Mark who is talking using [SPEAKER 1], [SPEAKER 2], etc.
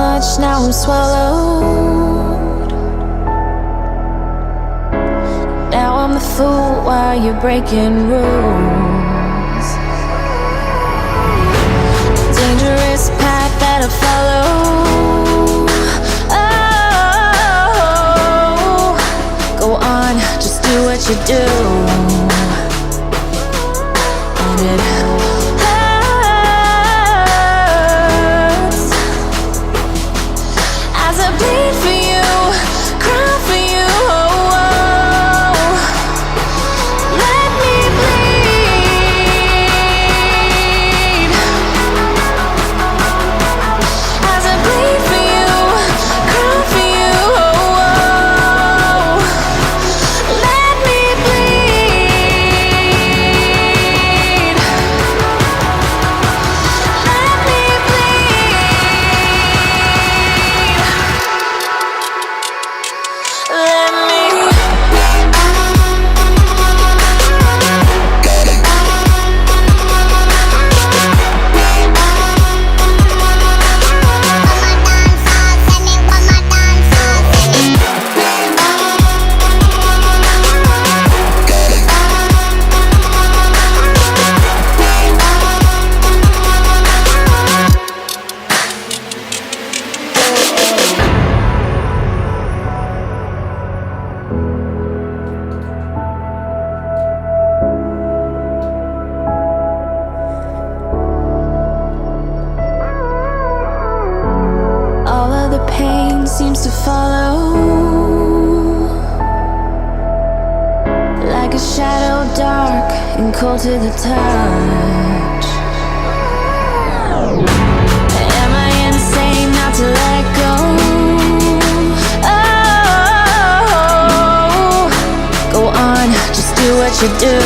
[SPEAKER 1] much, now I'm swallowed. Now I'm the fool while you're breaking rules. Dangerous path that I follow. Oh, go on, just do what you do. And it hurts as I bleed for you, cry for you. Oh, oh. Let me bleed as I bleed for you, cry for you. Oh, oh. Let me bleed. Let me bleed. Let me. All of the pain seems to follow, like a shadow, dark and cold to the touch. Am I insane not to let go? Oh, go on, just do what you do.